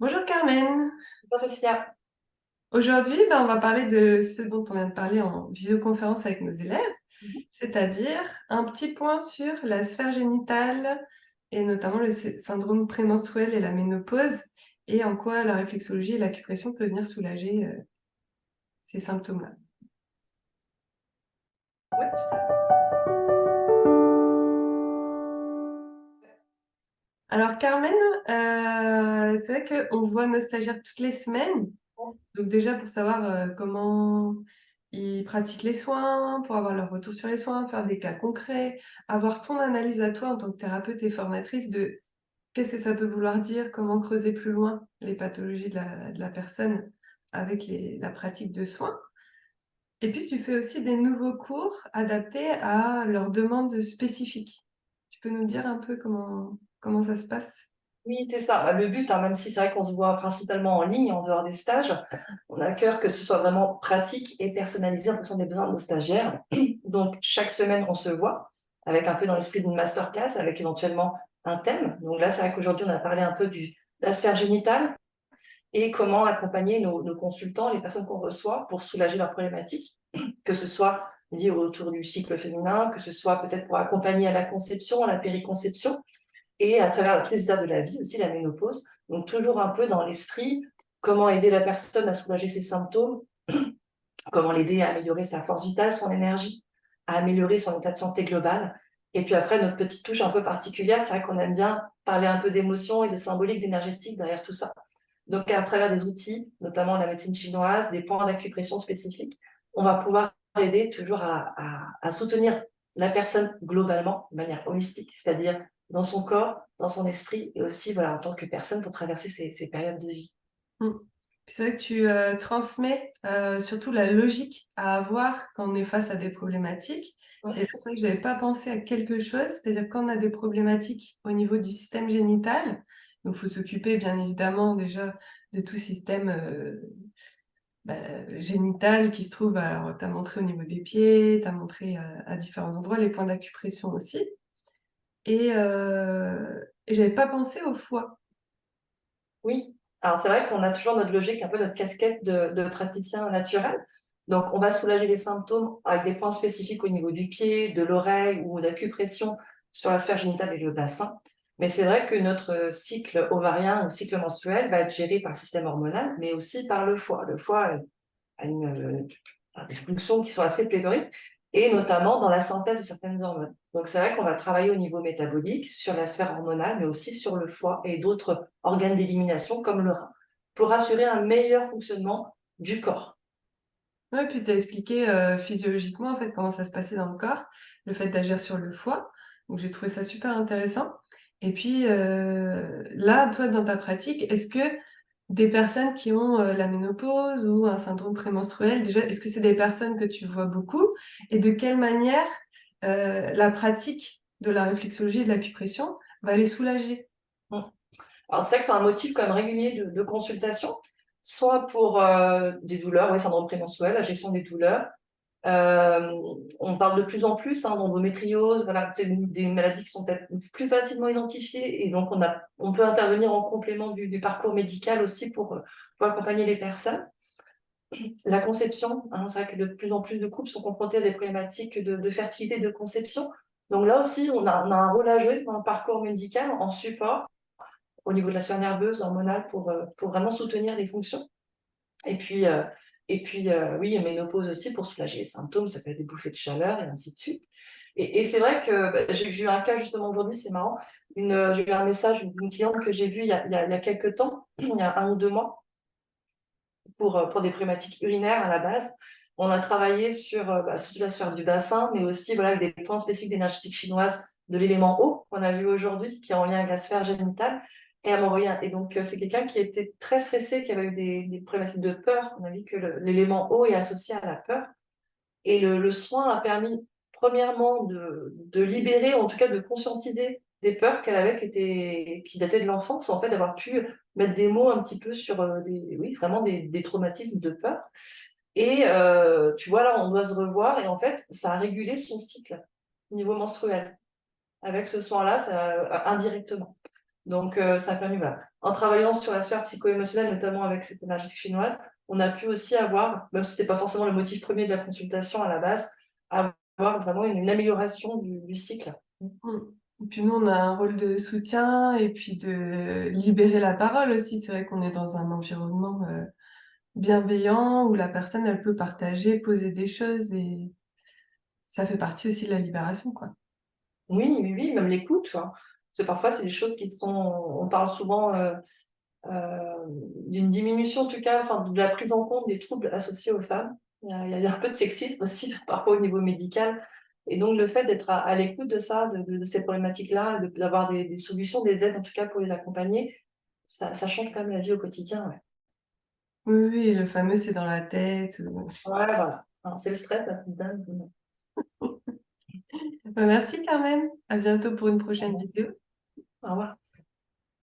Bonjour Carmen. Bonjour Cécilia. Aujourd'hui, on va parler de ce dont on vient de parler en visioconférence avec nos élèves, Mhm. c'est-à-dire un petit point sur la sphère génitale et notamment le syndrome prémenstruel et la ménopause et en quoi la réflexologie et l'acupression peuvent venir soulager ces symptômes-là. Oui, tout à Alors Carmen, c'est vrai qu'on voit nos stagiaires toutes les semaines. fait. Donc déjà pour savoir comment ils pratiquent les soins, pour avoir leur retour sur les soins, faire des cas concrets, avoir ton analyse à toi en tant que thérapeute et formatrice de qu'est-ce que ça peut vouloir dire, comment creuser plus loin les pathologies de la personne avec la pratique de soins. Et puis tu fais aussi des nouveaux cours adaptés à leurs demandes spécifiques. Tu peux nous dire un peu comment ça se passe? Oui, c'est ça. Bah, le but, même si c'est vrai qu'on se voit principalement en ligne, en dehors des stages, on a à cœur que ce soit vraiment pratique et personnalisé en fonction des besoins de nos stagiaires. Donc, chaque semaine, on se voit avec un peu dans l'esprit d'une masterclass, avec éventuellement un thème. Donc là, c'est vrai qu'aujourd'hui, on a parlé un peu de la sphère génitale et comment accompagner nos consultants, les personnes qu'on reçoit, pour soulager leurs problématiques, que ce soit lié autour du cycle féminin, que ce soit peut-être pour accompagner à la conception, à la périconception, et à travers tous les étapes de la vie, aussi la ménopause. Donc toujours un peu dans l'esprit, comment aider la personne à soulager ses symptômes, comment l'aider à améliorer sa force vitale, son énergie, à améliorer son état de santé global. Et puis après, notre petite touche un peu particulière, c'est vrai qu'on aime bien parler un peu d'émotion et de symbolique, d'énergétique derrière tout ça. Donc à travers des outils, notamment la médecine chinoise, des points d'acupression spécifiques, on va pouvoir aider toujours à soutenir la personne globalement, de manière holistique, c'est-à-dire dans son corps, dans son esprit, et aussi voilà, en tant que personne pour traverser ces périodes de vie. Mmh. C'est vrai que tu, transmets, surtout la logique à avoir quand on est face à des problématiques et Ouais. là, c'est vrai que j'avais pas pensé à quelque chose, c'est-à-dire quand on a des problématiques au niveau du système génital, donc faut s'occuper bien évidemment déjà de tout système, génital qui se trouve alors tu as montré au niveau des pieds, tu as montré, à différents endroits, les points d'acupression aussi et j'avais pas pensé au foie. Oui, alors c'est vrai qu'on a toujours notre logique, un peu notre casquette de praticien naturel. Donc, on va soulager les symptômes avec des points spécifiques au niveau du pied, de l'oreille ou d'acupression sur la sphère génitale et le bassin. Mais c'est vrai que notre cycle ovarien ou cycle menstruel va être géré par le système hormonal, mais aussi par le foie. Le foie a a des fonctions qui sont assez pléthoriques, et notamment dans la synthèse de certaines hormones. Donc c'est vrai qu'on va travailler au niveau métabolique, sur la sphère hormonale, mais aussi sur le foie et d'autres organes d'élimination comme le rein, pour assurer un meilleur fonctionnement du corps. Ouais, puis tu as expliqué, physiologiquement, en fait, comment ça se passait dans le corps, le fait d'agir sur le foie. Donc j'ai trouvé ça super intéressant et puis, là, toi, dans ta pratique, est-ce que des personnes qui ont, la ménopause ou un syndrome prémenstruel, déjà, est-ce que c'est des personnes que tu vois beaucoup? Et de quelle manière, la pratique de la réflexologie et de l'acupression va les soulager? Mm. Alors, c'est vrai que c'est un motif quand même régulier de consultation, soit pour des douleurs, ouais, syndrome prémenstruel, la gestion des douleurs. Euh, on parle de plus en plus d'endométriose, voilà, c'est des maladies qui sont peut-être plus facilement identifiées, et donc on peut intervenir en complément du parcours médical aussi pour accompagner les personnes. La conception, c'est vrai que de plus en plus de couples sont confrontés à des problématiques de fertilité, de conception. Donc là aussi, on a un rôle à jouer dans le parcours médical en support au niveau de la sphère nerveuse, hormonale, pour vraiment soutenir les fonctions. Et puis, oui, ménopause aussi pour soulager les symptômes, ça peut être des bouffées de chaleur et ainsi de suite. Et c'est vrai que j'ai eu un cas justement aujourd'hui, c'est marrant. J'ai eu un message d'une cliente que j'ai vue il y a quelques temps, il y a 1 ou 2 mois, pour des problématiques urinaires à la base. On a travaillé sur la sphère du bassin, mais aussi voilà, avec des points spécifiques d'énergétique chinoise de l'élément eau qu'on a vu aujourd'hui, qui est en lien avec la sphère génitale. Et elle m'a envoyé et donc, c'est quelqu'un qui était très stressé, qui avait eu des problématiques de peur. On a vu que l'élément eau est associé à la peur. Et le soin a permis, premièrement, de libérer, en tout cas de conscientiser des peurs qu'elle avait qui dataient de l'enfance, en fait, d'avoir pu mettre des mots un petit peu sur oui, vraiment des traumatismes de peur. Et tu vois, là, on doit se revoir, et en fait, ça a régulé son cycle au niveau menstruel. Avec ce soin-là, indirectement. Donc, ça a permis, voilà. en travaillant sur la sphère psycho-émotionnelle, notamment avec cette énergie chinoise, on a pu aussi avoir, même si c'était pas forcément le motif premier de la consultation à la base, avoir vraiment une amélioration du cycle. Mmh. Et puis nous, on a un rôle de soutien et puis de libérer la parole aussi. C'est vrai qu'on est dans un environnement, bienveillant où la personne, elle peut partager, poser des choses et ça fait partie aussi de la libération, quoi. Oui, oui, oui, même l'écoute, hein. Parce que parfois, c'est des choses qui sont, on parle souvent d'une diminution, en tout cas, enfin, de la prise en compte des troubles associés aux femmes. Il y a un peu de sexisme aussi, parfois au niveau médical. Et donc, le fait d'être à l'écoute de ça, de ces problématiques-là, d'avoir des solutions, des aides, en tout cas, pour les accompagner, ça change quand même la vie au quotidien. Ouais, Oui, oui, oui, le fameux «c'est dans la tête» ou ouais, voilà. Alors, c'est le stress, la dingue. bah, merci Carmen, à bientôt pour une prochaine vidéo. Au revoir.